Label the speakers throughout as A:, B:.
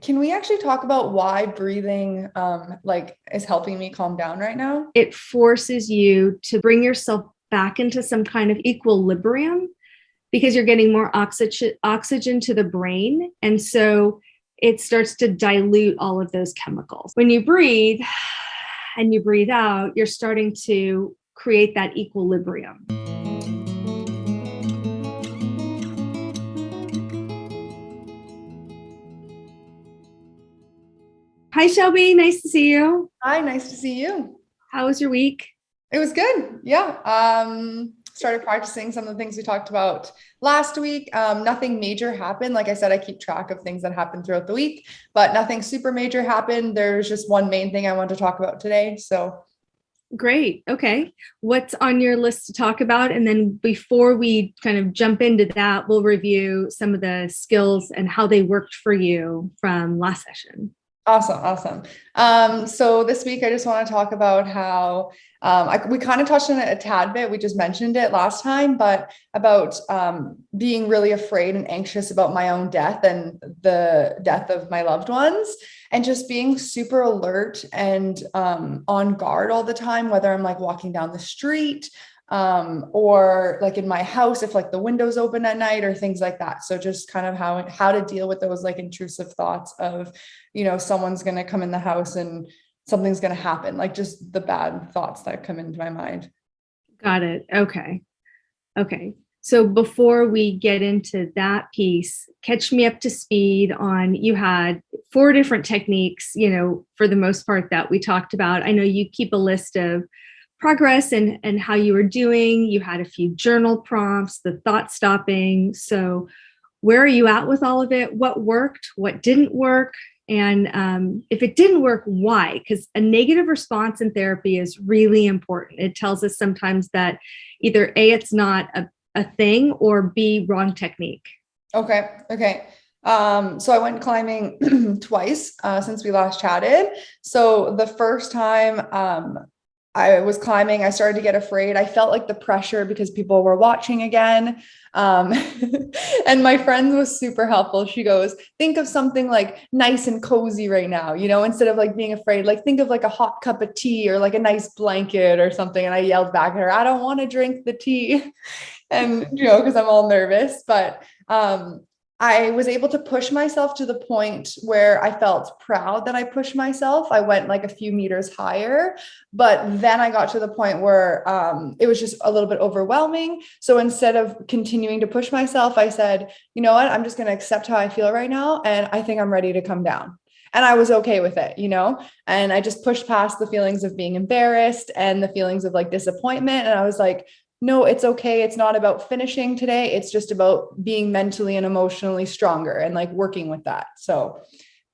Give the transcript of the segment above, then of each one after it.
A: Can we actually talk about why breathing is helping me calm down right now?
B: It forces you to bring yourself back into some kind of equilibrium because you're getting more oxygen to the brain. And so it starts to dilute all of those chemicals. When you breathe and you breathe out, you're starting to create that equilibrium. Hi, Shelby. Nice to see you.
A: Hi, nice to see you.
B: How was your week?
A: It was good. Yeah. Started practicing some of the things we talked about last week. Nothing major happened. Like I said, I keep track of things that happen throughout the week, but nothing super major happened. There's just one main thing I want to talk about today. So
B: Great. Okay. What's on your list to talk about? And then before we kind of jump into that, we'll review some of the skills and how they worked for you from last session.
A: awesome. So this week I just want to talk about how we kind of touched on it a tad bit. We just mentioned it last time, but about being really afraid and anxious about my own death and the death of my loved ones, and just being super alert and on guard all the time, whether I'm like walking down the street or like in my house, if like the windows open at night or things like that. So just kind of how to deal with those like intrusive thoughts of, someone's going to come in the house and something's going to happen, like just the bad thoughts that come into my mind.
B: Got it. Okay. Okay. So before we get into that piece, catch me up to speed on you had four different techniques, for the most part that we talked about. I know you keep a list of progress and how you were doing. You had a few journal prompts, the thought stopping. So where are you at with all of it? What worked? What didn't work? And if it didn't work, why? Because a negative response in therapy is really important. It tells us sometimes that either A, it's not a thing, or B, wrong technique.
A: Okay. So I went climbing twice since we last chatted. So the first time I was climbing, I started to get afraid. I felt like the pressure because people were watching again. Um, and my friend was super helpful. She goes, think of something like nice and cozy right now, instead of like being afraid, like think of like a hot cup of tea or like a nice blanket or something. And I yelled back at her, I don't want to drink the tea. And, because I'm all nervous, but I was able to push myself to the point where I felt proud that I pushed myself. I went like a few meters higher, but then I got to the point where it was just a little bit overwhelming. So instead of continuing to push myself, I said, you know what, I'm just going to accept how I feel right now. And I think I'm ready to come down. And I was okay with it, and I just pushed past the feelings of being embarrassed and the feelings of like disappointment. And I was like, no, it's okay. It's not about finishing today. It's just about being mentally and emotionally stronger and like working with that. So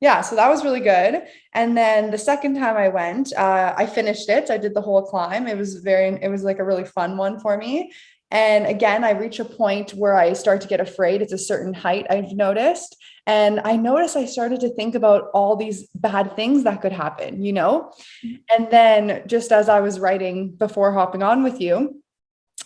A: yeah, so that was really good. And then the second time I went, I finished it. I did the whole climb. It was like a really fun one for me. And again, I reach a point where I start to get afraid. It's a certain height I've noticed. And I noticed I started to think about all these bad things that could happen. And then just as I was writing before hopping on with you,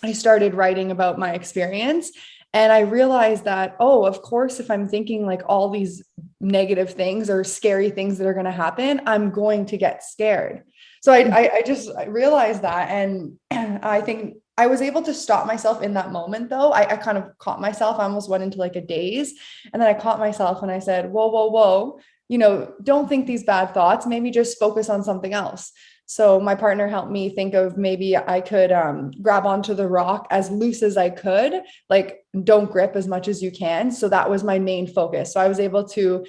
A: I started writing about my experience, and I realized that, oh, of course, if I'm thinking like all these negative things or scary things that are going to happen, I'm going to get scared. So I realized that. And I think I was able to stop myself in that moment, though. I kind of caught myself. I almost went into like a daze. And then I caught myself and I said, whoa, don't think these bad thoughts. Maybe just focus on something else. So my partner helped me think of maybe I could grab onto the rock as loose as I could, like don't grip as much as you can. So that was my main focus. So I was able to,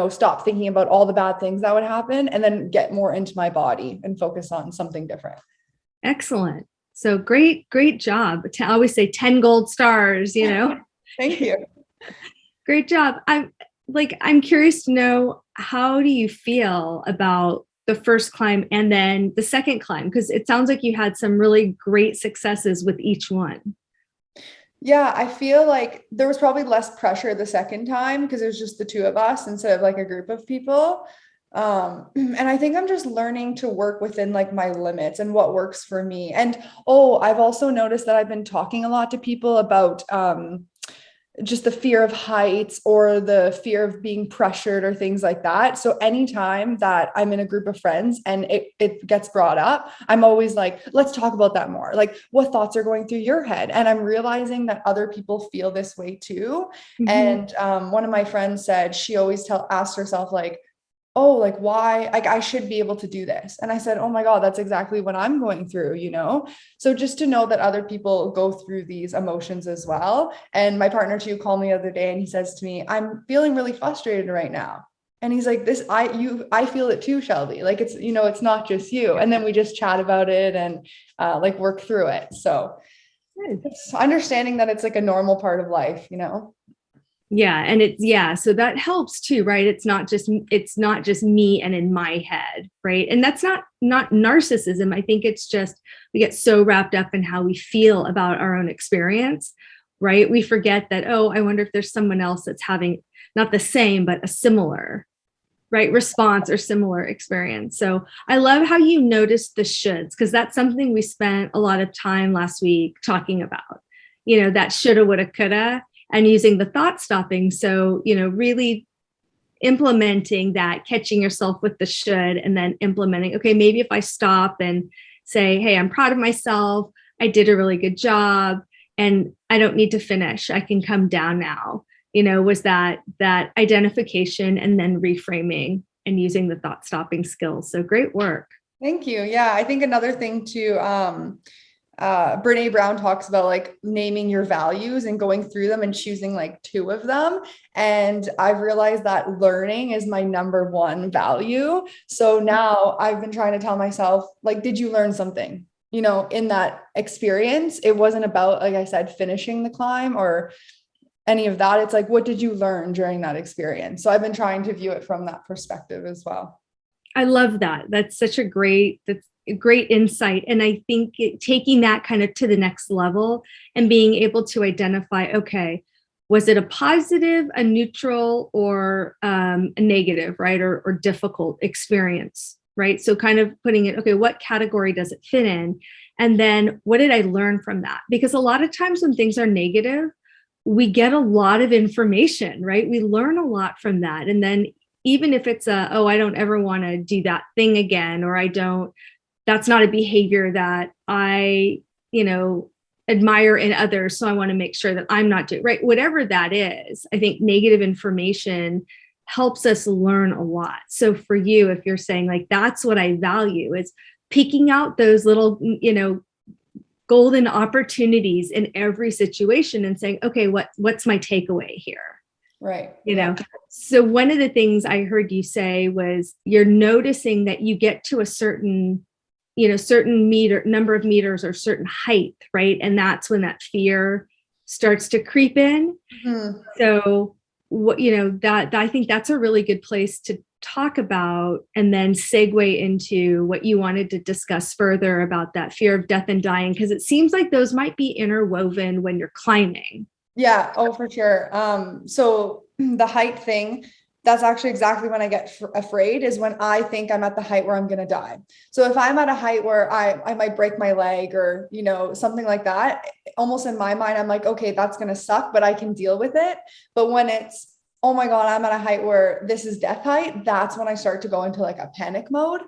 A: stop thinking about all the bad things that would happen and then get more into my body and focus on something different.
B: Excellent. So great job. I always say 10 gold stars,
A: Thank you.
B: Great job. I'm curious to know, how do you feel about the first climb and then the second climb? Because it sounds like you had some really great successes with each one.
A: Yeah, I feel like there was probably less pressure the second time because it was just the two of us instead of like a group of people. And I think I'm just learning to work within like my limits and what works for me. And I've also noticed that I've been talking a lot to people about just the fear of heights or the fear of being pressured or things like that. So anytime that I'm in a group of friends and it gets brought up, I'm always like, let's talk about that more. Like, what thoughts are going through your head? And I'm realizing that other people feel this way too.
B: Mhm.
A: And one of my friends said she always asked herself, like, oh, like why, like I should be able to do this. And I said, oh my God, that's exactly what I'm going through, you know? So just to know that other people go through these emotions as well. And my partner too called me the other day and he says to me, I'm feeling really frustrated right now. And he's like, I feel it too, Shelby. Like it's, you know, it's not just you. And then we just chat about it and like work through it. So
B: Good.
A: it's understanding that it's like a normal part of life, you know?
B: Yeah, and so that helps too, right? It's not just me and in my head, right? And that's not narcissism. I think it's just we get so wrapped up in how we feel about our own experience, right? We forget that, oh, I wonder if there's someone else that's having not the same but a similar, right, response or similar experience. So I love how you noticed the shoulds, because that's something we spent a lot of time last week talking about, that shoulda, woulda, coulda, and using the thought stopping. So, really implementing that, catching yourself with the should, and then implementing, okay, maybe if I stop and say, hey, I'm proud of myself, I did a really good job, and I don't need to finish, I can come down now. Was that identification and then reframing and using the thought stopping skills. So great work.
A: Thank you. Yeah. I think another thing too, Brene Brown talks about like naming your values and going through them and choosing like two of them. And I've realized that learning is my number one value. So now I've been trying to tell myself, like, did you learn something? In that experience? It wasn't about, like I said, finishing the climb or any of that. It's like, what did you learn during that experience? So I've been trying to view it from that perspective as well.
B: I love that. That's a great insight. And I think taking that kind of to the next level and being able to identify, okay, was it a positive, a neutral, or a negative, right? Or difficult experience, right? So kind of putting it, okay, what category does it fit in? And then what did I learn from that? Because a lot of times when things are negative, we get a lot of information, right? We learn a lot from that. And then even if it's I don't ever want to do that thing again, or that's not a behavior that I, admire in others. So I want to make sure that I'm not doing right. Whatever that is, I think negative information helps us learn a lot. So for you, if you're saying like, that's what I value, is picking out those little, golden opportunities in every situation and saying, okay, what's my takeaway here?
A: Right.
B: So one of the things I heard you say was you're noticing that you get to a certain number of meters or certain height, right? And that's when that fear starts to creep in. Mm-hmm. So what, that I think that's a really good place to talk about, and then segue into what you wanted to discuss further about that fear of death and dying, because it seems like those might be interwoven when you're climbing.
A: Yeah. Oh, for sure. So the height thing, that's actually exactly when I get afraid, is when I think I'm at the height where I'm going to die. So if I'm at a height where I might break my leg or, something like that, almost in my mind, I'm like, okay, that's going to suck, but I can deal with it. But when it's, oh my God, I'm at a height where this is death height, that's when I start to go into like a panic mode.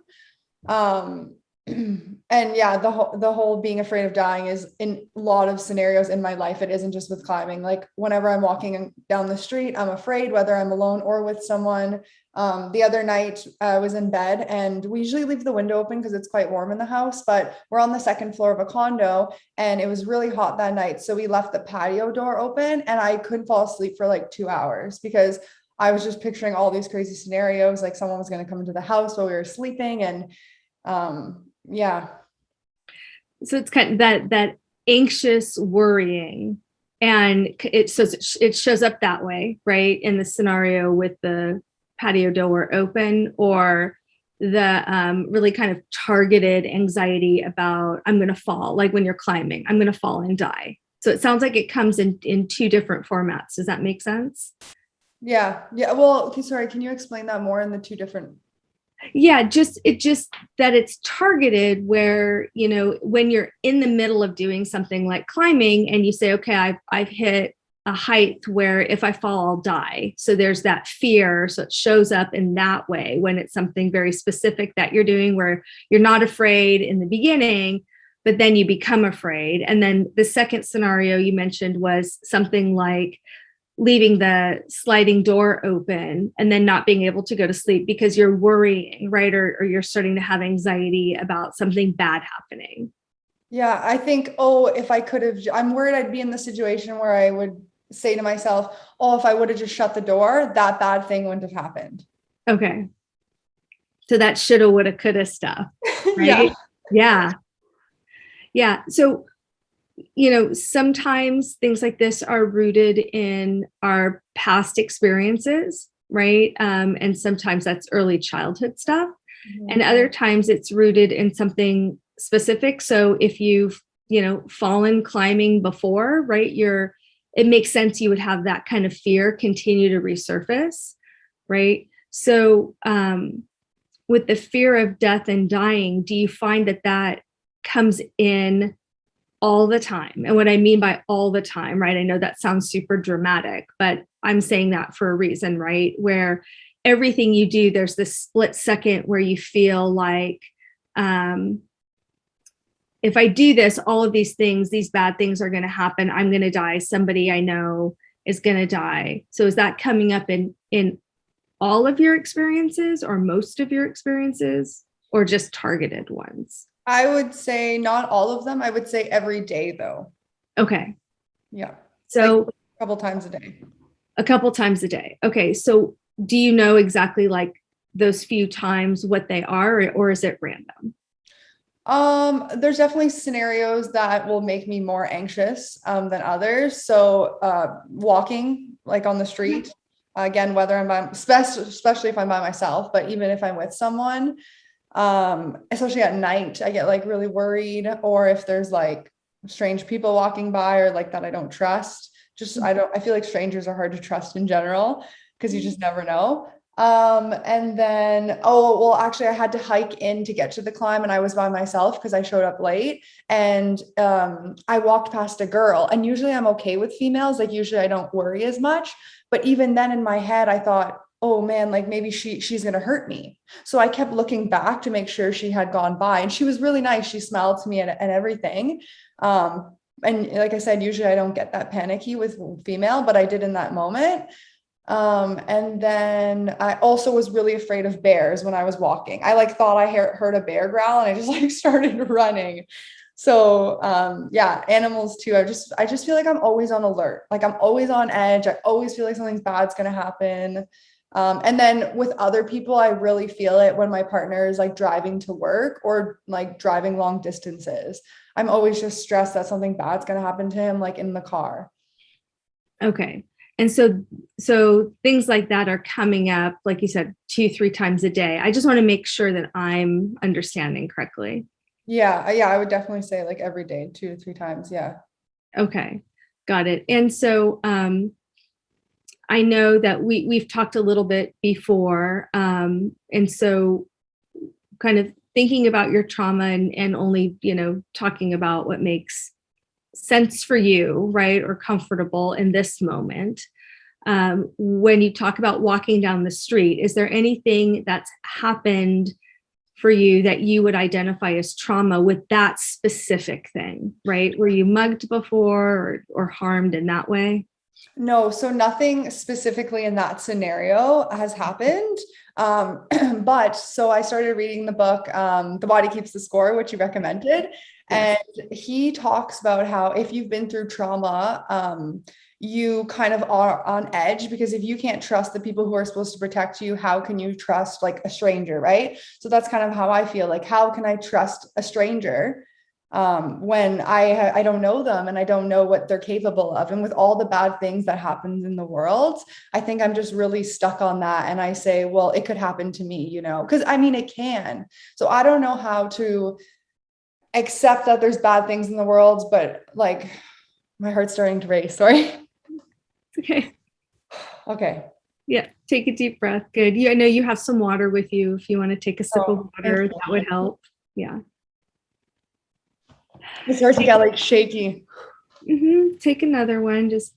A: And yeah, the whole being afraid of dying is in a lot of scenarios in my life. It isn't just with climbing. Like whenever I'm walking down the street, I'm afraid, whether I'm alone or with someone. The other night I was in bed, and we usually leave the window open because it's quite warm in the house, but we're on the second floor of a condo and it was really hot that night. So we left the patio door open and I couldn't fall asleep for like 2 hours because I was just picturing all these crazy scenarios, like someone was going to come into the house while we were sleeping. And yeah.
B: So it's kind of that anxious worrying, and it shows up that way, right? In the scenario with the patio door open, or the really kind of targeted anxiety about I'm going to fall, like when you're climbing, I'm going to fall and die. So it sounds like it comes in two different formats. Does that make sense?
A: Yeah. Well, okay, sorry. Can you explain that more in the two different?
B: Yeah, just that it's targeted where, when you're in the middle of doing something like climbing and you say, okay, I've hit a height where if I fall, I'll die. So there's that fear. So it shows up in that way when it's something very specific that you're doing where you're not afraid in the beginning, but then you become afraid. And then the second scenario you mentioned was something like leaving the sliding door open and then not being able to go to sleep because you're worrying, right? Or you're starting to have anxiety about something bad happening.
A: Yeah, I think, oh, if I could have, I'm worried I'd be in the situation where I would say to myself, oh, if I would have just shut the door, that bad thing wouldn't have happened.
B: Okay. So that shoulda, woulda, coulda stuff, right?
A: Yeah.
B: Yeah. Yeah. So, sometimes things like this are rooted in our past experiences, right? And sometimes that's early childhood stuff. And other times it's rooted in something specific. So if you've, fallen climbing before, right, it makes sense you would have that kind of fear continue to resurface, right? So with the fear of death and dying, do you find that comes in all the time? And what I mean by all the time, right? I know that sounds super dramatic, but I'm saying that for a reason, right? Where everything you do, there's this split second where you feel like, if I do this, all of these things, these bad things are going to happen. I'm going to die. Somebody I know is going to die. So is that coming up in all of your experiences or most of your experiences or just targeted ones?
A: I would say not all of them. I would say every day though.
B: Okay.
A: Yeah.
B: So
A: like a couple times a day.
B: A couple times a day. Okay. So do you know exactly like those few times what they are, or is it random?
A: There's definitely scenarios that will make me more anxious than others. So walking like on the street, again, whether I'm by, especially if I'm by myself, but even if I'm with someone, especially at night, I get like really worried, or if there's like strange people walking by or like that I don't trust. I feel like strangers are hard to trust in general because you just never know. And then, oh, well, actually, I had to hike in to get to the climb and I was by myself because I showed up late. And I walked past a girl, and usually I'm okay with females. Like, usually I don't worry as much. But even then in my head, I thought, oh man, like maybe she's going to hurt me. So I kept looking back to make sure she had gone by, and she was really nice. She smiled to me and everything. And like I said, usually I don't get that panicky with female, but I did in that moment. And then I also was really afraid of bears when I was walking. I like thought I heard a bear growl and I just like started running. So yeah, animals too. I just feel like I'm always on alert. Like I'm always on edge. I always feel like something bad's gonna happen. And then with other people, I really feel it when my partner is like driving to work or like driving long distances. I'm always just stressed that something bad's gonna happen to him, like in the car.
B: Okay. And so things like that are coming up, like you said, 2-3 times a day. I just want to make sure that I'm understanding correctly.
A: Yeah, I would definitely say like every day, 2 to 3 times. Yeah.
B: Okay, got it. And so I know that we've talked a little bit before, and so kind of thinking about your trauma and only talking about what makes sense for you, right, or comfortable in this moment. When you talk about walking down the street, is there anything that's happened for you that you would identify as trauma with that specific thing, right? Were you mugged before or harmed in that way?
A: No, so nothing specifically in that scenario has happened. But so I started reading the book, The Body Keeps the Score, which you recommended.
B: Yes.
A: And he talks about how if you've been through trauma, you kind of are on edge, because if you can't trust the people who are supposed to protect you, how can you trust like a stranger, right? So that's kind of how I feel. Like, how can I trust a stranger when I don't know them and I don't know what they're capable of? And with all the bad things that happens in the world, I think I'm just really stuck on that. And I say, well, it could happen to me, because I mean, it can. So I don't know how to accept that there's bad things in the world, but like my heart's starting to race. Sorry.
B: Okay.
A: Okay.
B: Yeah. Take a deep breath. Good. I know you have some water with you. If you want to take a sip of water, that would help. Yeah.
A: I start to get like shaky.
B: Take another one. Just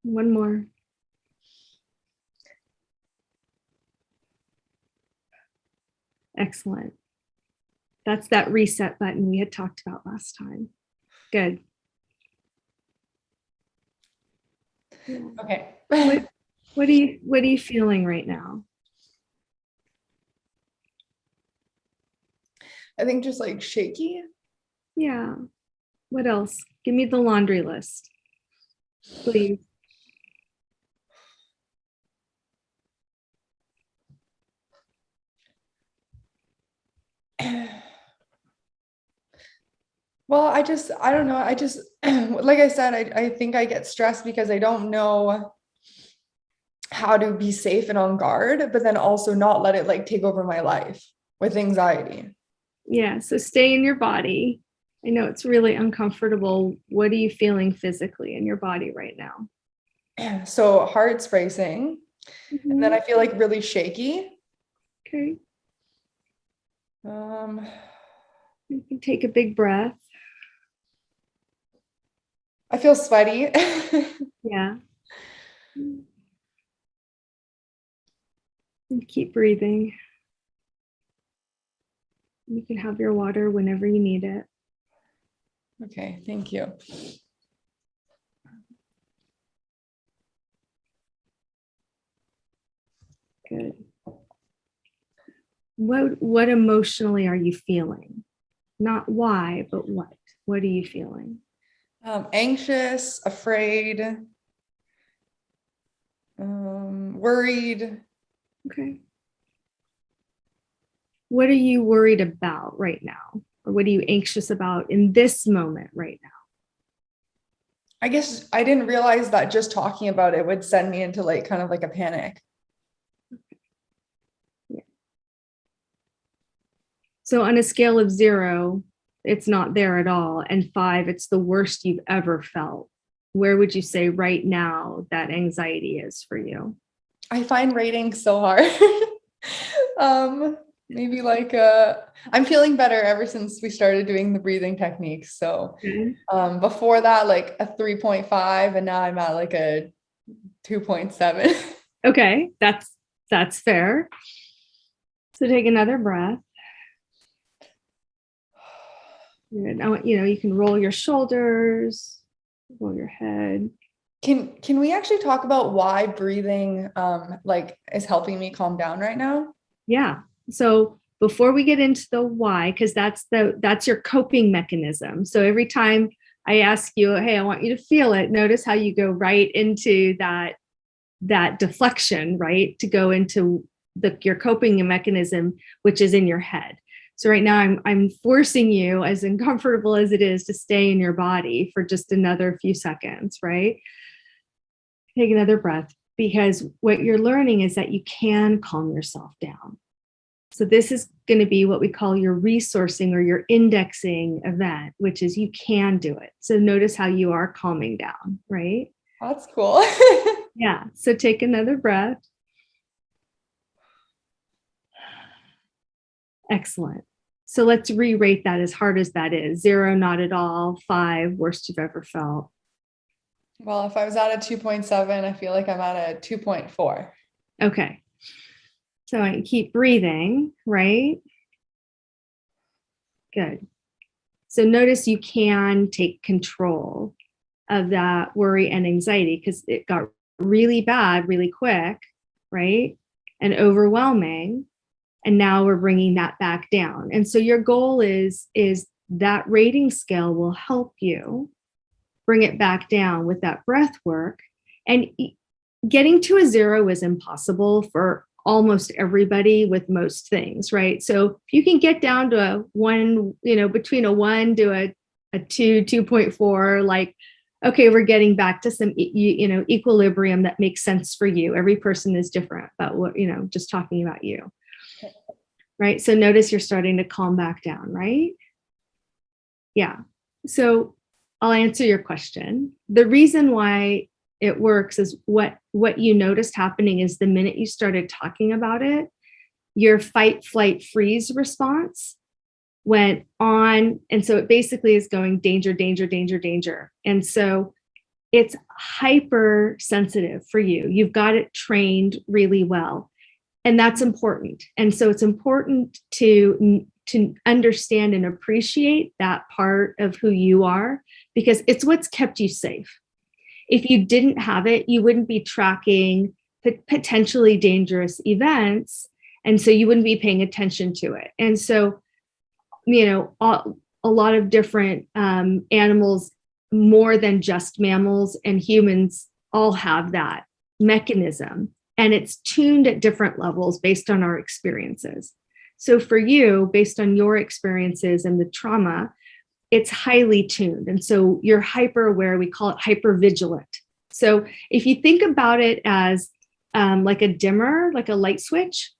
B: One more. Excellent. That's that reset button we had talked about last time. Good. Yeah.
A: Okay.
B: What are you feeling right now?
A: I think just like shaky.
B: Yeah. What else? Give me the laundry list, please.
A: Well, I don't know. I just, like I said, I think I get stressed because I don't know how to be safe and on guard, but then also not let it like take over my life with anxiety.
B: Yeah. So stay in your body. I know it's really uncomfortable. What are you feeling physically in your body right now?
A: So heart's racing. And then
B: Mhm.
A: I feel like really shaky.
B: Okay.
A: Um,
B: You can take a big breath.
A: I feel sweaty.
B: Yeah. And keep breathing. You can have your water whenever you need it.
A: Okay, thank you.
B: Good. What emotionally are you feeling? Not why, but what? What are you feeling?
A: Anxious, afraid, worried.
B: Okay. What are you worried about right now? Or what are you anxious about in this moment right now?
A: I guess I didn't realize that just talking about it would send me into like kind of like a panic.
B: Yeah. So on a scale of 0, it's not there at all, and 5, it's the worst you've ever felt. Where would you say right now that anxiety is for you?
A: I find rating so hard. Maybe like I'm feeling better ever since we started doing the breathing techniques. So
B: Okay.
A: before that, like a 3.5, and now I'm at like a 2.7.
B: Okay, that's fair. So take another breath. Good. I want, you can roll your shoulders, roll your head.
A: Can we actually talk about why breathing like is helping me calm down right now?
B: Yeah. So before we get into the why, because that's your coping mechanism. So every time I ask you, hey, I want you to feel it, notice how you go right into that deflection, right? To go into your coping mechanism, which is in your head. So right now I'm forcing you, as uncomfortable as it is, to stay in your body for just another few seconds, right? Take another breath, because what you're learning is that you can calm yourself down. So this is going to be what we call your resourcing or your indexing event, which is you can do it. So notice how you are calming down, right?
A: That's cool.
B: Yeah. So take another breath. Excellent. So let's re-rate that, as hard as that is. 0, not at all. 5, worst you've ever felt.
A: Well, if I was at a 2.7, I feel like I'm at a 2.4.
B: Okay. So I keep breathing, right? Good. So notice you can take control of that worry and anxiety, because it got really bad really quick, right? And overwhelming. And now we're bringing that back down. And so your goal is that rating scale will help you bring it back down with that breath work. And getting to a 0 is impossible for almost everybody with most things, right? So if you can get down to a 1, between a 1 to a 2, 2.4, like, okay, we're getting back to some, equilibrium that makes sense for you. Every person is different, but what, just talking about you, right? So notice you're starting to calm back down, right? Yeah. So I'll answer your question. The reason why it works is what you noticed happening is the minute you started talking about it, your fight, flight, freeze response went on. And so it basically is going danger, danger, danger, danger. And so it's hypersensitive for you. You've got it trained really well. And that's important. And so it's important to understand and appreciate that part of who you are, because it's what's kept you safe. If you didn't have it, you wouldn't be tracking potentially dangerous events. And so you wouldn't be paying attention to it. And so, a lot of different animals, more than just mammals and humans, all have that mechanism. And it's tuned at different levels based on our experiences. So for you, based on your experiences and the trauma, it's highly tuned. And so you're hyper aware, we call it hyper vigilant. So if you think about it as like a dimmer, like a light switch,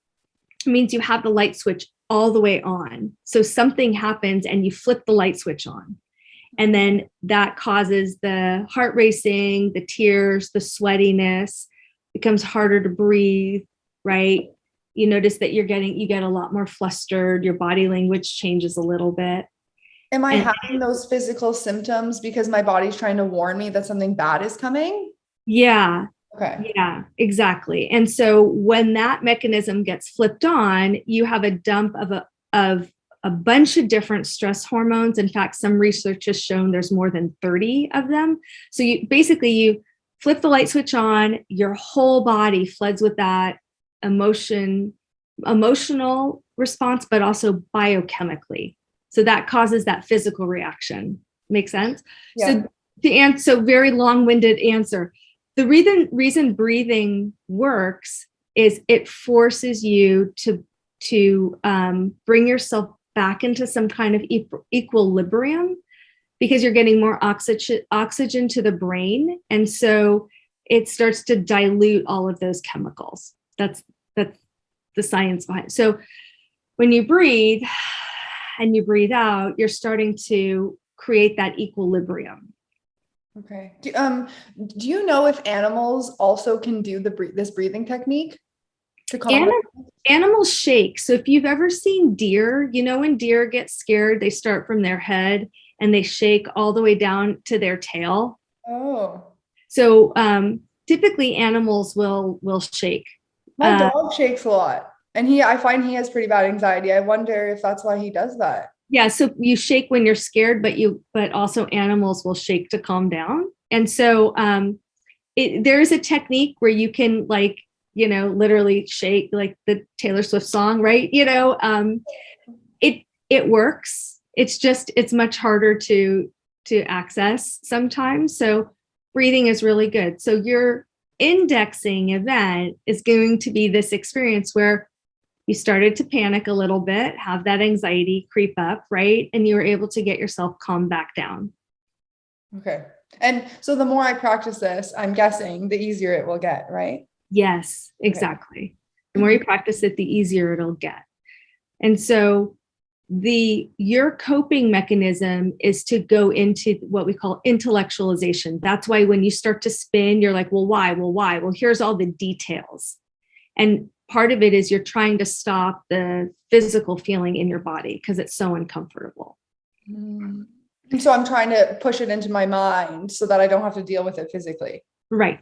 B: it means you have the light switch all the way on. So something happens and you flip the light switch on. And then that causes the heart racing, the tears, the sweatiness, becomes harder to breathe, right? You notice that you get a lot more flustered, your body language changes a little bit.
A: Am I having those physical symptoms because my body's trying to warn me that something bad is coming?
B: Yeah.
A: Okay.
B: Yeah, exactly. And so when that mechanism gets flipped on, you have a dump of a bunch of different stress hormones. In fact, some research has shown there's more than 30 of them. So you flip the light switch on, your whole body floods with that emotional response, but also biochemically. So that causes that physical reaction. Make sense? Yeah. So very long-winded answer. The reason breathing works is it forces you to bring yourself back into some kind of equilibrium, because you're getting more oxygen to the brain. And so it starts to dilute all of those chemicals. That's the science behind it. So when you breathe and you breathe out, you're starting to create that equilibrium.
A: Okay. Do you know if animals also can do this breathing technique to calm down?
B: Animals shake. So if you've ever seen deer, when deer get scared, they start from their head and they shake all the way down to their tail.
A: Oh.
B: So typically animals will shake.
A: My dog shakes a lot, and I find he has pretty bad anxiety. I wonder if that's why he does that.
B: Yeah, so you shake when you're scared, but also animals will shake to calm down. And so there is a technique where you can literally shake, like the Taylor Swift song, right? It works. It's much harder to access sometimes. So breathing is really good. So your indexing event is going to be this experience where you started to panic a little bit, have that anxiety creep up, right? And you were able to get yourself calmed back down.
A: Okay. And so the more I practice this, I'm guessing the easier it will get, right?
B: Yes, exactly. Okay. The more you practice it, the easier it'll get. And so your coping mechanism is to go into what we call intellectualization. That's why when you start to spin, you're like, well, why? Well, why? Well, here's all the details. And part of it is you're trying to stop the physical feeling in your body because it's so uncomfortable.
A: And so I'm trying to push it into my mind so that I don't have to deal with it physically.
B: Right.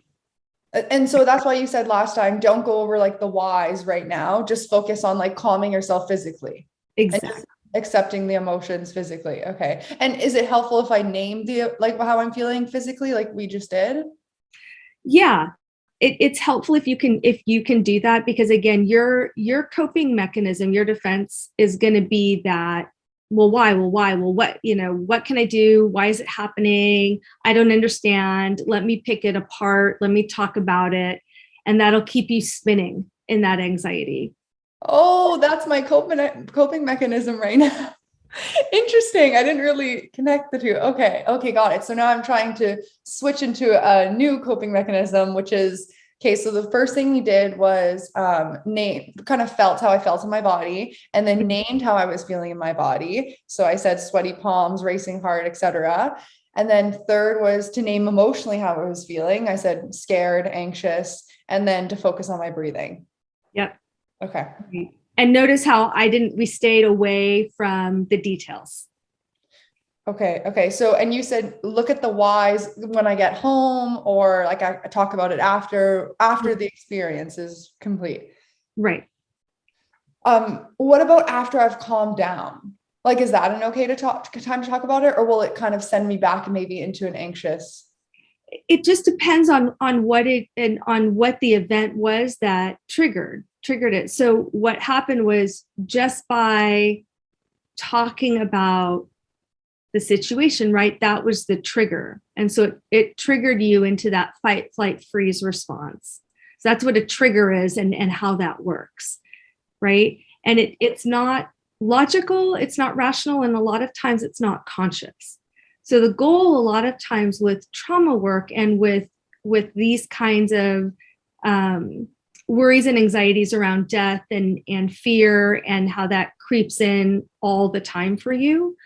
A: And so that's why you said last time, don't go over the whys right now. Just focus on calming yourself physically.
B: Exactly.
A: Accepting the emotions physically. Okay. And is it helpful if I name how I'm feeling physically, like we just did?
B: Yeah. It's helpful if you can do that, because again, your coping mechanism, your defense is going to be that, well, why? Well, why? Well, what can I do? Why is it happening? I don't understand. Let me pick it apart. Let me talk about it. And that'll keep you spinning in that anxiety.
A: Oh, that's my coping mechanism right now. Interesting. I didn't really connect the two. Okay, got it. So now I'm trying to switch into a new coping mechanism, which is, okay, so the first thing we did was kind of felt how I felt in my body, and then named how I was feeling in my body. So I said sweaty palms, racing heart, etc. And then third was to name emotionally how I was feeling. I said scared, anxious, and then to focus on my breathing.
B: Yep.
A: Okay.
B: And notice how we stayed away from the details.
A: Okay. Okay. So, and you said look at the whys when I get home, or like I talk about it after the experience is complete.
B: Right.
A: What about after I've calmed down? Like, is that an okay time to talk about it, or will it kind of send me back maybe into an anxious?
B: It just depends on what it and on what the event was that triggered it. So what happened was, just by talking about the situation, right? That was the trigger. And so it triggered you into that fight, flight, freeze response. So that's what a trigger is, and how that works, right? And it's not logical, it's not rational, and a lot of times it's not conscious. So the goal a lot of times with trauma work and with these kinds of worries and anxieties around death and fear and how that creeps in all the time for you,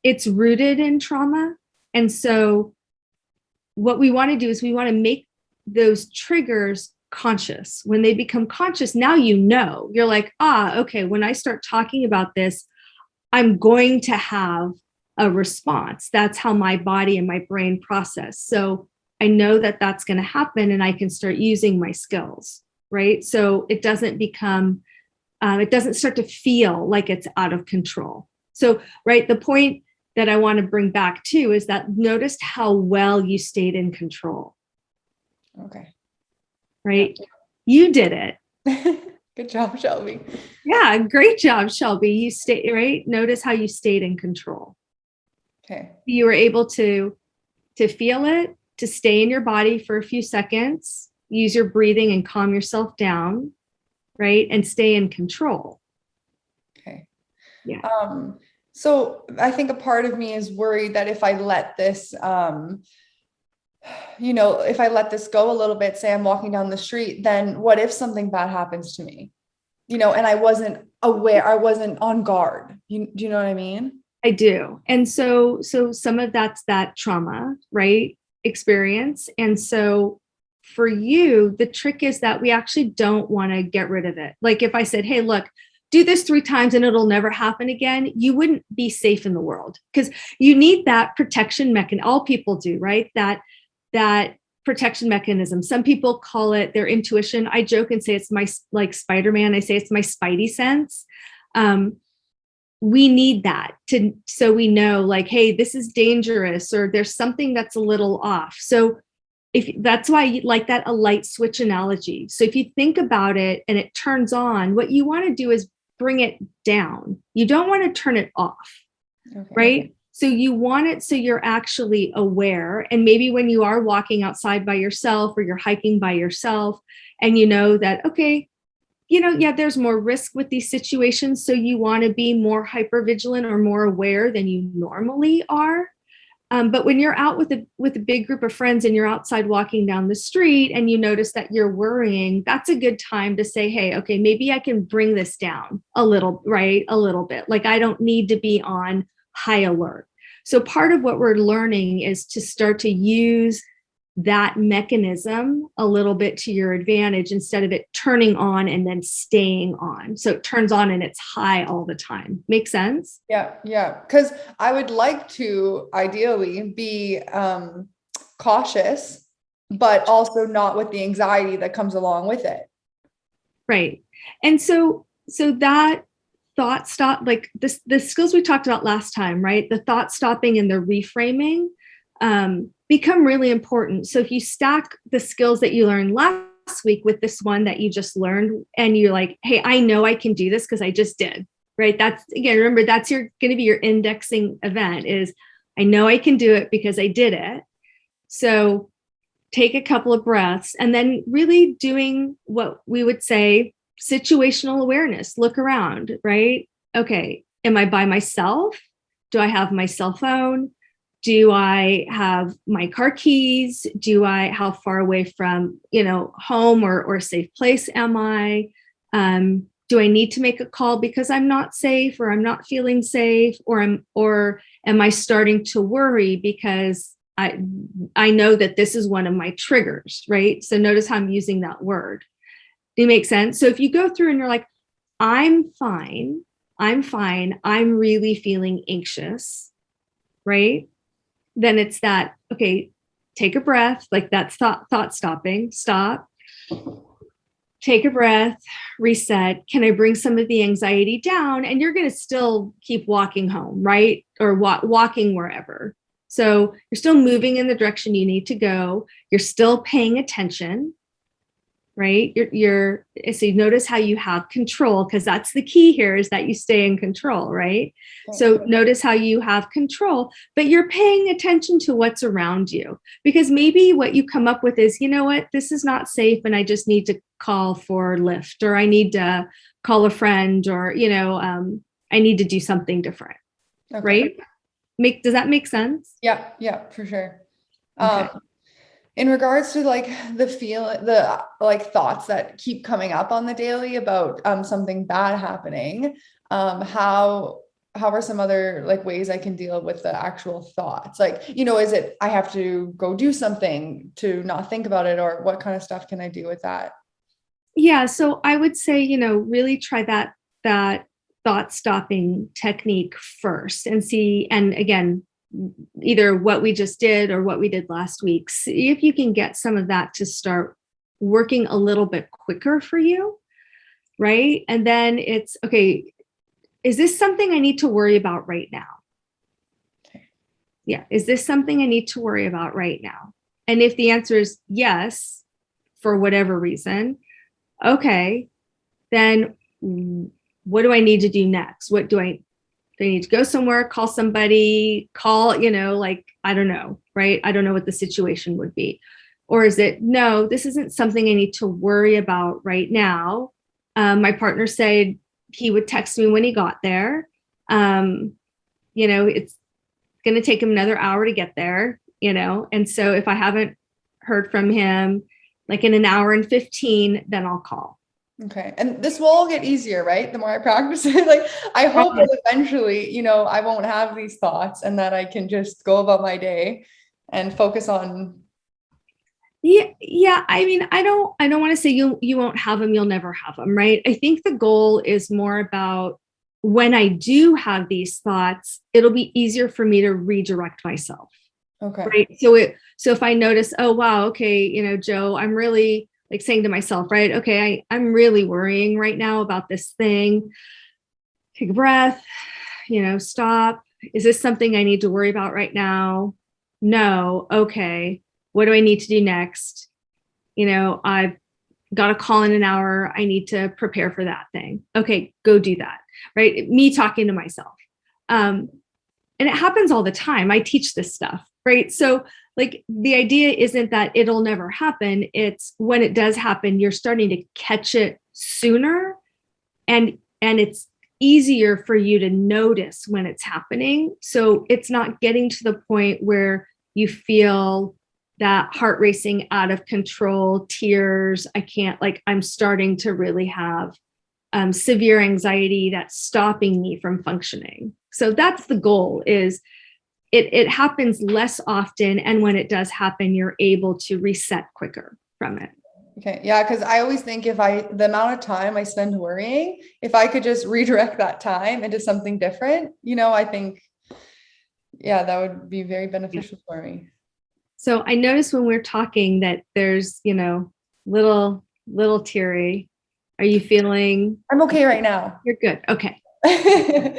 B: it's rooted in trauma. And so what we want to do is we want to make those triggers conscious. When they become conscious, now you're like, okay, when I start talking about this, I'm going to have a response. That's how my body and my brain process. So I know that that's going to happen, and I can start using my skills, right? So it doesn't start to feel like it's out of control. So, right, the point that I want to bring back too is that notice how well you stayed in control.
A: Okay.
B: Right? You did it.
A: Good job, Shelby.
B: Yeah, great job, Shelby. You stayed, right? Notice how you stayed in control.
A: Okay.
B: You were able to feel it, to stay in your body for a few seconds, use your breathing and calm yourself down, right? And stay in control.
A: Okay.
B: Yeah.
A: So I think a part of me is worried that if I let this, if I let this go a little bit, say I'm walking down the street, then what if something bad happens to me? And I wasn't aware, I wasn't on guard. Do you know what I mean?
B: I do. And so some of that's that trauma, right? Experience. And so for you, the trick is that we actually don't want to get rid of it. Like if I said, hey, look, do this 3 times and it'll never happen again, you wouldn't be safe in the world, because you need that protection mechanism. All people do, right? That protection mechanism. Some people call it their intuition. I joke and say it's my, like Spider-Man, I say it's my spidey sense. We need that so we know, like, hey, this is dangerous, or there's something that's a little off. So if that's why you like that a light switch analogy. So if you think about it and it turns on, what you want to do is bring it down. You don't want to turn it off. Okay. Right? So you want it so you're actually aware. And maybe when you are walking outside by yourself, or you're hiking by yourself, and you know that, okay, there's more risk with these situations. So you want to be more hypervigilant or more aware than you normally are. But when you're out with a big group of friends and you're outside walking down the street and you notice that you're worrying, that's a good time to say, hey, okay, maybe I can bring this down a little, right? A little bit. Like I don't need to be on high alert. So part of what we're learning is to start to use that mechanism a little bit to your advantage, instead of it turning on and then staying on. So it turns on and it's high all the time. Make sense?
A: Yeah. Yeah. Because I would like to ideally be cautious, but also not with the anxiety that comes along with it. Right.
B: And so that thought stop, like the skills we talked about last time, right? The thought stopping and the reframing become really important. So if you stack the skills that you learned last week with this one that you just learned, and you're like, hey, I know I can do this because I just did, right? That's, again, remember, that's going to be your indexing event, is I know I can do it because I did it. So take a couple of breaths, and then really doing what we would say situational awareness. Look around, right? Okay, am I by myself? Do I have my cell phone? Do I have my car keys? How far away from, home or a safe place am I? Do I need to make a call because I'm not safe, or I'm not feeling safe, or am I starting to worry because I know that this is one of my triggers, right? So notice how I'm using that word. Do you make sense? So if you go through and you're like, I'm fine, I'm really feeling anxious, right? Then it's that, okay, take a breath, like that's thought stopping, stop, take a breath, reset. Can I bring some of the anxiety down? And you're going to still keep walking home, right? Or walking wherever. So you're still moving in the direction you need to go. You're still paying attention, right? So you notice how you have control, because that's the key here, is that you stay in control, right? So notice how you have control, but you're paying attention to what's around you, because maybe what you come up with is, you know what, this is not safe and I just need to call for Lyft, or I need to call a friend, or, I need to do something different, right? Does that make sense?
A: Yeah, for sure.
B: Okay.
A: In regards to like the like thoughts that keep coming up on the daily about something bad happening, how are some other like ways I can deal with the actual thoughts? Like, is it I have to go do something to not think about it, or what kind of stuff can I do with that?
B: Yeah, so I would say, really try that thought stopping technique first, and see, and again, either what we just did or what we did last week, see if you can get some of that to start working a little bit quicker for you, right? And then it's, okay, is this something I need to worry about right now? Yeah, is this something I need to worry about right now? And if the answer is yes, for whatever reason, okay, then what do I need to do next? Do I need to go somewhere, call somebody, like, I don't know, right? I don't know what the situation would be. Or is it, no, this isn't something I need to worry about right now. My partner said he would text me when he got there. It's going to take him another hour to get there, and so if I haven't heard from him like in an hour and 15, then I'll call.
A: Okay. And this will all get easier, right? The more I practice it, like I hope that eventually, I won't have these thoughts and that I can just go about my day and focus on.
B: Yeah. I mean, I don't want to say you won't have them, you'll never have them, right? I think the goal is more about, when I do have these thoughts, it'll be easier for me to redirect myself.
A: Okay.
B: Right. So if I notice, oh wow, okay, Joe, I'm really like saying to myself, right, okay, I'm really worrying right now about this thing. Take a breath, stop. Is this something I need to worry about right now? No. Okay. What do I need to do next? I've got a call in an hour. I need to prepare for that thing. Okay, go do that. Right. Me talking to myself. And it happens all the time. I teach this stuff, right? So like the idea isn't that it'll never happen. It's when it does happen, you're starting to catch it sooner, and it's easier for you to notice when it's happening. So it's not getting to the point where you feel that heart racing, out of control, tears. I'm starting to really have severe anxiety that's stopping me from functioning. So that's the goal, is it happens less often. And when it does happen, you're able to reset quicker from it.
A: Okay. Yeah. Cause I always think the amount of time I spend worrying, if I could just redirect that time into something different, I think, yeah, that would be very beneficial for me.
B: So I noticed when we're talking that there's, little teary. Are you feeling?
A: I'm okay right now.
B: You're good. Okay. I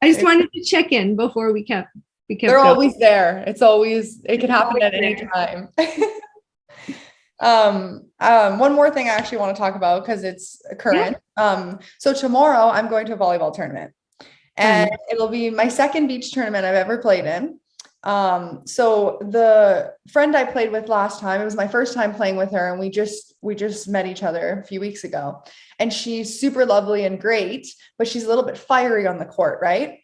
B: just wanted to check in before we kept
A: They're
B: going.
A: always there. It could happen at any time. One more thing I actually want to talk about, because it's current. Yeah. So tomorrow I'm going to a volleyball tournament, and it'll be my second beach tournament I've ever played in. So the friend I played with last time, it was my first time playing with her, and we just met each other a few weeks ago, and she's super lovely and great, but she's a little bit fiery on the court, right?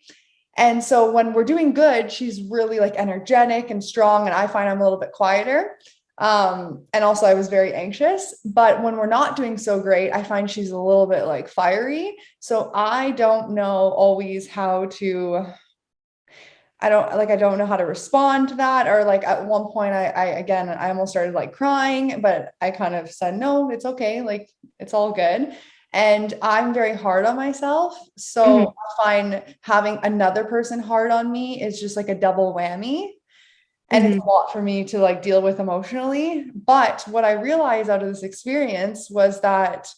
A: And so when we're doing good, she's really like energetic and strong, and I find I'm a little bit quieter. And also I was very anxious, but when we're not doing so great, I find she's a little bit like fiery. So I don't know always how to, I don't know how to respond to that. Or like at one point I almost started like crying, but I kind of said, no, it's okay. Like it's all good. And I'm very hard on myself. So
B: Mhm.
A: I find having another person hard on me is just like a double whammy. And it's
B: Mhm.
A: a lot for me to like deal with emotionally. But what I realized out of this experience was that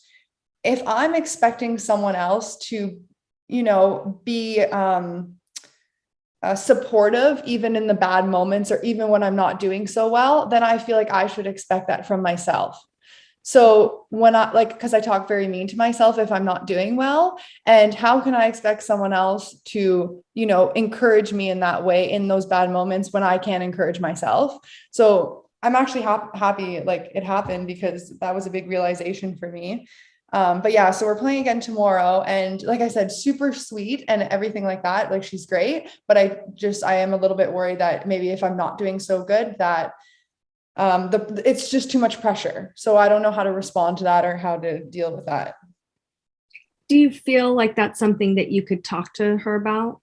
A: if I'm expecting someone else to, be supportive, even in the bad moments or even when I'm not doing so well, then I feel like I should expect that from myself. So when I like, because I talk very mean to myself if I'm not doing well, and how can I expect someone else to, encourage me in that way in those bad moments when I can't encourage myself? So I'm actually happy like it happened because that was a big realization for me. But yeah, so we're playing again tomorrow, and like I said, super sweet and everything like that. Like she's great, but I am a little bit worried that maybe if I'm not doing so good, that it's just too much pressure. So I don't know how to respond to that or how to deal with that.
B: Do you feel like that's something that you could talk to her about?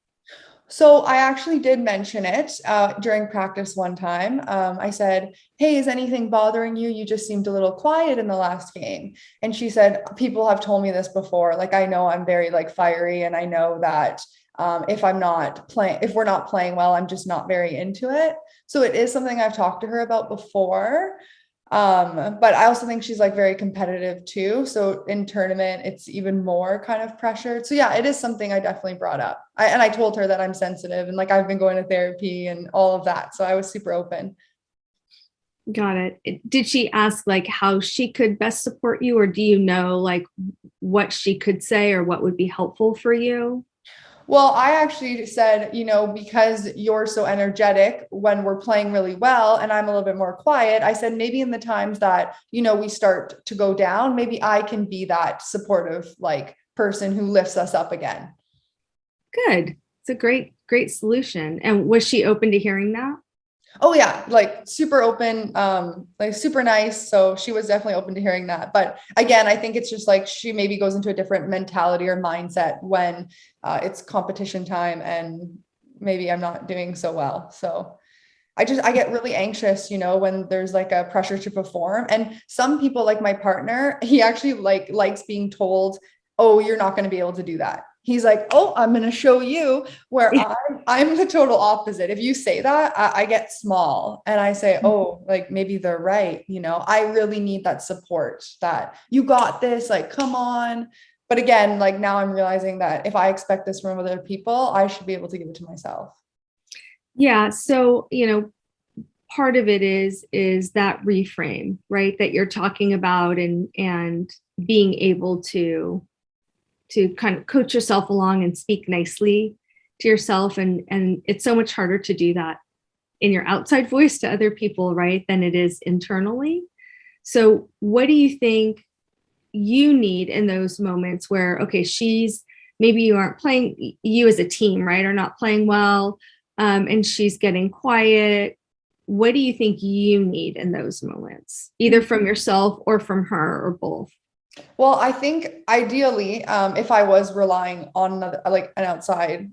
A: So I actually did mention it during practice one time. I said, "Hey, is anything bothering you? You just seemed a little quiet in the last game." And she said, "People have told me this before. Like I know I'm very like fiery, and I know that if we're not playing well, I'm just not very into it." So it is something I've talked to her about before. But I also think she's like very competitive too. So in tournament, it's even more kind of pressured. So yeah, it is something I definitely brought up. And I told her that I'm sensitive and like I've been going to therapy and all of that. So I was super open.
B: Got it. Did she ask like how she could best support you, or do you know like what she could say or what would be helpful for you?
A: Well, I actually said, because you're so energetic when we're playing really well and I'm a little bit more quiet, I said maybe in the times that, we start to go down, maybe I can be that supportive like person who lifts us up again.
B: Good. It's a great solution. And was she open to hearing that?
A: Oh yeah, like super open, like super nice. So she was definitely open to hearing that. But again, I think it's just like she maybe goes into a different mentality or mindset when it's competition time and maybe I'm not doing so well. So I get really anxious, when there's like a pressure to perform. And some people, like my partner, he actually likes being told, "Oh, you're not going to be able to do that." He's like, "Oh, I'm going to show you," where I'm the total opposite. If you say that, I get small and I say, "Oh, like maybe they're right." I really need that support that you got this, like, come on. But again, like now I'm realizing that if I expect this from other people, I should be able to give it to myself.
B: Yeah. So, part of it is that reframe, right? That you're talking about and being able to kind of coach yourself along and speak nicely to yourself. And it's so much harder to do that in your outside voice to other people, right, than it is internally. So what do you think you need in those moments where, okay, maybe you aren't playing, you as a team, right, are not playing well, and she's getting quiet. What do you think you need in those moments, either from yourself or from her or both?
A: Well, I think ideally, if I was relying on another, like an outside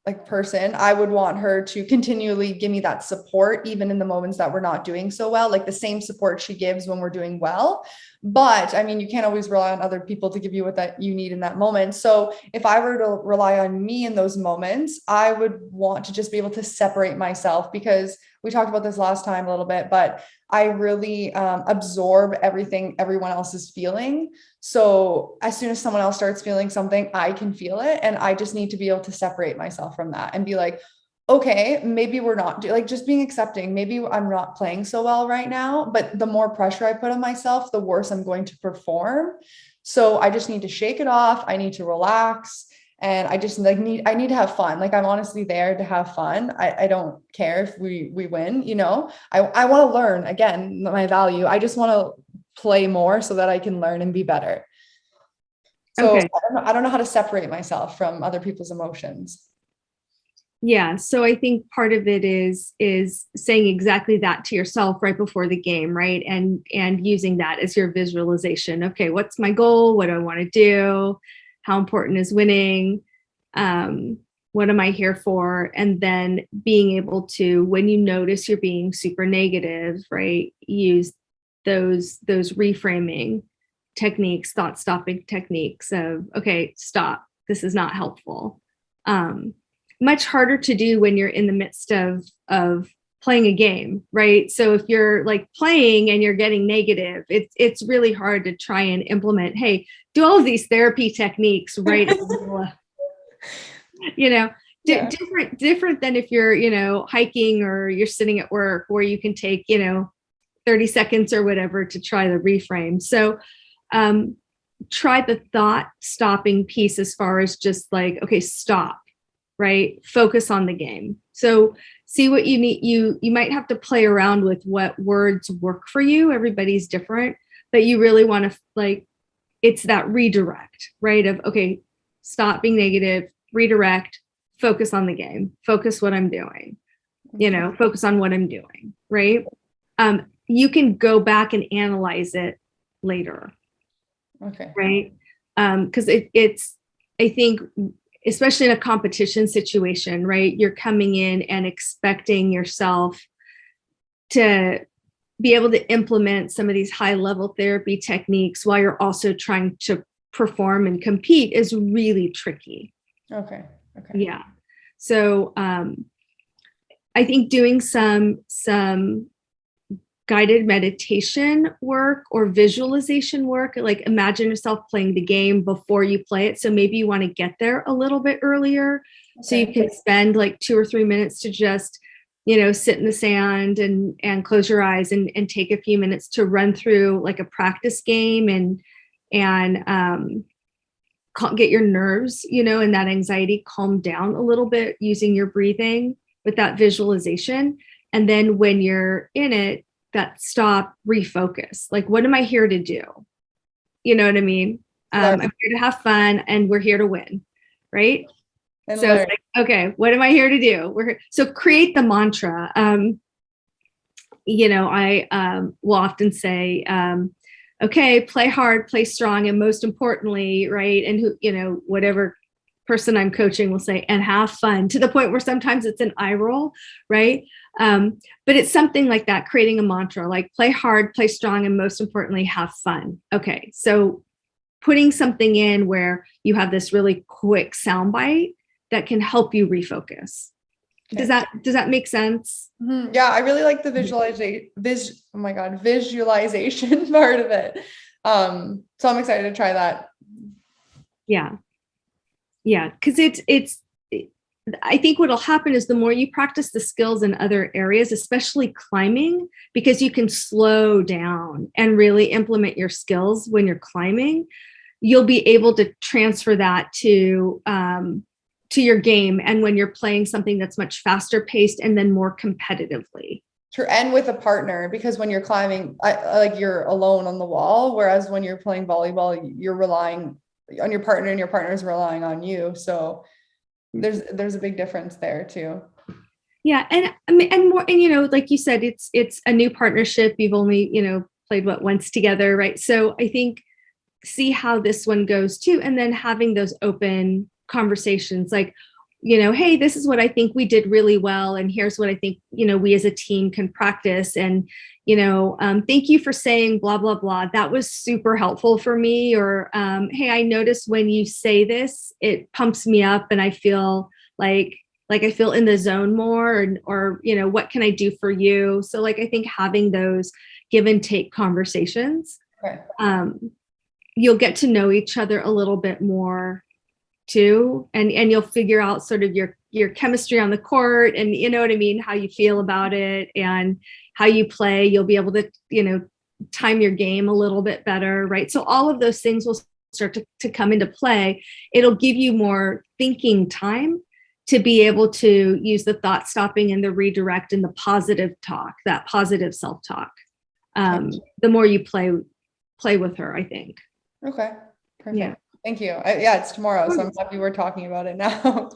A: like person, I would want her to continually give me that support, even in the moments that we're not doing so well, like the same support she gives when we're doing well. But I mean, you can't always rely on other people to give you what that you need in that moment. So if I were to rely on me in those moments, I would want to just be able to separate myself, because we talked about this last time a little bit, but I really absorb everything everyone else is feeling. So as soon as someone else starts feeling something, I can feel it. And I just need to be able to separate myself from that and be like, okay, maybe we're not like just being accepting. Maybe I'm not playing so well right now, but the more pressure I put on myself, the worse I'm going to perform. So I just need to shake it off. I need to relax. And I just like I need to have fun. Like I'm honestly there to have fun. I don't care if we win, I want to learn again, my value. I just want to play more so that I can learn and be better. So
B: Okay.
A: I don't know how to separate myself from other people's emotions.
B: Yeah, so I think part of it is saying exactly that to yourself right before the game, right? And using that as your visualization. Okay, what's my goal? What do I want to do? How important is winning? What am I here for? And then being able to, when you notice you're being super negative, right, use those reframing techniques, thought stopping techniques of, okay, stop, this is not helpful. Much harder to do when you're in the midst of playing a game, right? So if you're like playing and you're getting negative, it's really hard to try and implement, hey, do all of these therapy techniques, right? You know,
A: Yeah.
B: different than if you're, you know, hiking or you're sitting at work where you can take, you know, 30 seconds or whatever to try the reframe. So try the thought stopping piece as far as just like, okay, stop, right? Focus on the game. So see what you need. You might have to play around with what words work for you. Everybody's different, but you really want to like, it's that redirect, right? Of, okay, stop being negative, redirect, focus on the game, focus what I'm doing, you know, focus on what I'm doing, right? You can go back and analyze it later.
A: Okay.
B: Right. Because it's, I think, especially in a competition situation, right? You're coming in and expecting yourself to be able to implement some of these high level therapy techniques while you're also trying to perform and compete is really tricky.
A: Okay.
B: Yeah. So I think doing some guided meditation work or visualization work, like imagine yourself playing the game before you play it. So maybe you want to get there a little bit earlier. Okay. So you can spend like 2 or 3 minutes to just, you know, sit in the sand and close your eyes and take a few minutes to run through like a practice game and get your nerves, you know, and that anxiety calmed down a little bit using your breathing with that visualization. And then when you're in it, that stop, refocus. Like, what am I here to do? You know what I mean? I'm here to have fun and we're here to win, right? And so it's like, okay, what am I here to do? We're here. So create the mantra. You know, I will often say, okay, play hard, play strong, and most importantly, right? And who, you know, whatever person I'm coaching will say, and have fun, to the point where sometimes it's an eye roll, right? But it's something like that, creating a mantra, like play hard, play strong, and most importantly, have fun. Okay, so putting something in where you have this really quick soundbite that can help you refocus. Okay. Does that make sense?
A: Mm-hmm. Yeah, I really like the visualization part of it. So I'm excited to try that.
B: Yeah. Yeah, because I think what'll happen is the more you practice the skills in other areas, especially climbing, because you can slow down and really implement your skills when you're climbing, you'll be able to transfer that to your game. And when you're playing something that's much faster paced and then more competitively.
A: True. And with a partner, because when you're climbing, like you're alone on the wall, whereas when you're playing volleyball, you're relying on your partner and your partner's relying on you. So there's a big difference there too.
B: Yeah. And I mean, and more, and, you know, like you said, it's a new partnership. You've only, you know, played once together. Right. So I think see how this one goes too. And then having those open conversations like, you know, hey, this is what I think we did really well. And here's what I think, you know, we as a team can practice. And, you know, thank you for saying blah, blah, blah. That was super helpful for me. Or, hey, I noticed when you say this, it pumps me up and I feel like I feel in the zone more, or, you know, what can I do for you? So like, I think having those give and take conversations, okay. You'll get to know each other a little bit more too. And you'll figure out sort of your chemistry on the court, and you know what I mean, how you feel about it and how you play. You'll be able to, you know, time your game a little bit better, right? So all of those things will start to come into play. It'll give you more thinking time to be able to use the thought stopping and the redirect and the positive talk, that positive self-talk. The more you play with her, I think.
A: Okay. Perfect.
B: Yeah.
A: Thank you. Yeah, it's tomorrow, so I'm happy we're talking about it now.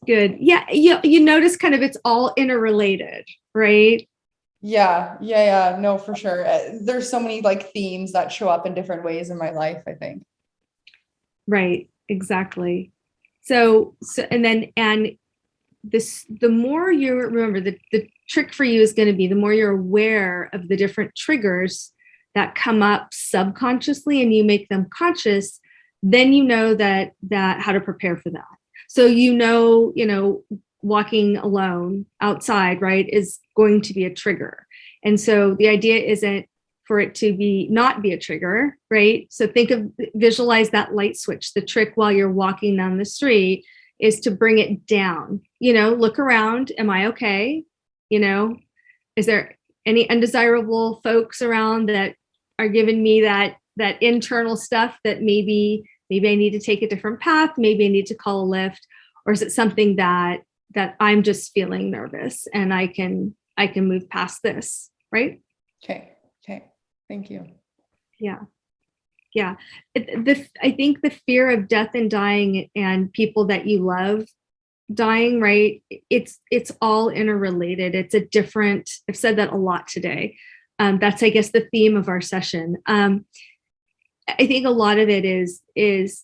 B: Good. Yeah. You notice kind of it's all interrelated, right?
A: Yeah. No, for sure. There's so many like themes that show up in different ways in my life, I think.
B: Right. Exactly. So the more you remember, the trick for you is going to be the more you're aware of the different triggers that come up subconsciously and you make them conscious, then you know that how to prepare for that. So walking alone outside, right, is going to be a trigger. And so the idea isn't for it to not be a trigger, right? So visualize that light switch. The trick while you're walking down the street is to bring it down. Look around. Am I okay? Is there any undesirable folks around that are giving me that internal stuff that maybe I need to take a different path, maybe I need to call a lift, or is it something that I'm just feeling nervous and I can move past this, right?
A: Okay. Thank you.
B: Yeah. I think the fear of death and dying and people that you love dying, right? It's all interrelated. I've said that a lot today. That's, I guess, the theme of our session. I think a lot of it is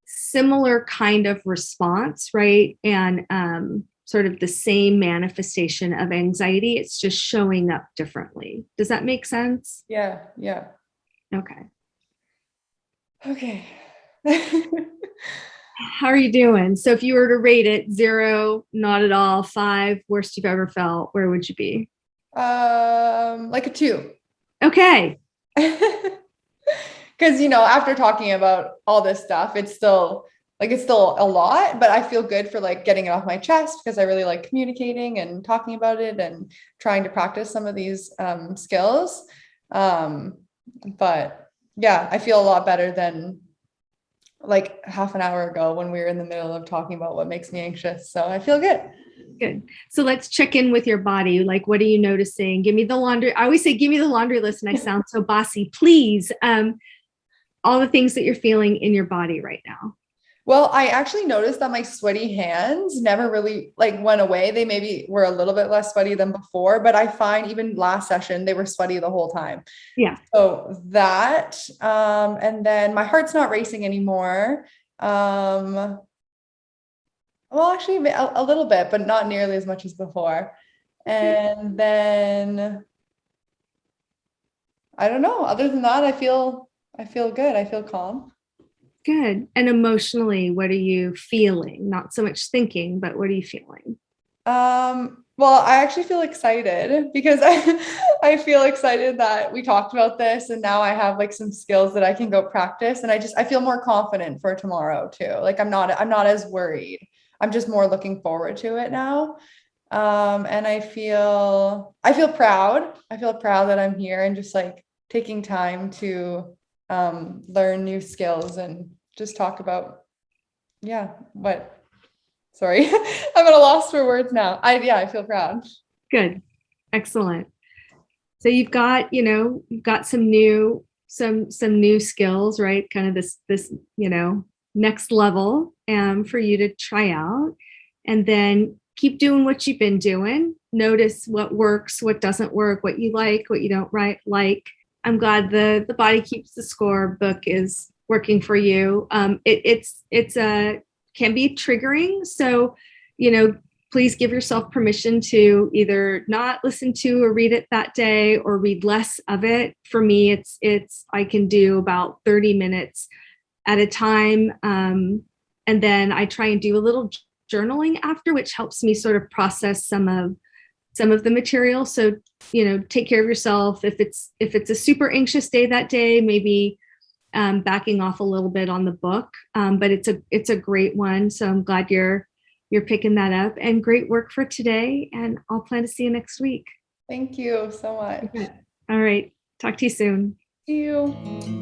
B: similar kind of response, right? And sort of the same manifestation of anxiety. It's just showing up differently. Does that make sense?
A: Yeah.
B: Okay. How are you doing? So if you were to rate it 0, not at all, 5, worst you've ever felt, where would you be?
A: Like a 2.
B: Okay.
A: Because, after talking about all this stuff, it's still a lot, but I feel good for like getting it off my chest because I really like communicating and talking about it and trying to practice some of these skills. But yeah, I feel a lot better than like half an hour ago when we were in the middle of talking about what makes me anxious. So I feel good.
B: Good. So let's check in with your body. Like, what are you noticing? Give me the laundry. I always say, give me the laundry list, and I sound so bossy. Please. All the things that you're feeling in your body right now.
A: Well, I actually noticed that my sweaty hands never really went away. They maybe were a little bit less sweaty than before, but I find even last session, they were sweaty the whole time.
B: Yeah.
A: So that, and then my heart's not racing anymore. Well, actually a little bit, but not nearly as much as before. And then, I don't know, other than that, I feel good. I feel calm.
B: Good. And emotionally, what are you feeling? Not so much thinking, but what are you feeling?
A: Well, I actually feel excited because I feel excited that we talked about this and now I have like some skills that I can go practice, and I feel more confident for tomorrow too. Like I'm not as worried. I'm just more looking forward to it now. And I feel proud. I feel proud that I'm here and just like taking time to learn new skills and just talk about, sorry, I'm at a loss for words now. I feel proud.
B: Good. Excellent. So you've got some new skills, right? Kind of this, next level for you to try out, and then keep doing what you've been doing. Notice what works, what doesn't work, what you like, what you don't like. I'm glad the Body Keeps the Score book is working for you. It's can be triggering. So, please give yourself permission to either not listen to or read it that day or read less of it. For me, it's I can do about 30 minutes at a time. And then I try and do a little journaling after, which helps me sort of process some of the material. So, take care of yourself. If it's a super anxious day that day, maybe backing off a little bit on the book. But it's a great one. So I'm glad you're picking that up, and great work for today. And I'll plan to see you next week.
A: Thank you so much.
B: All right. Talk to you soon.
A: See you.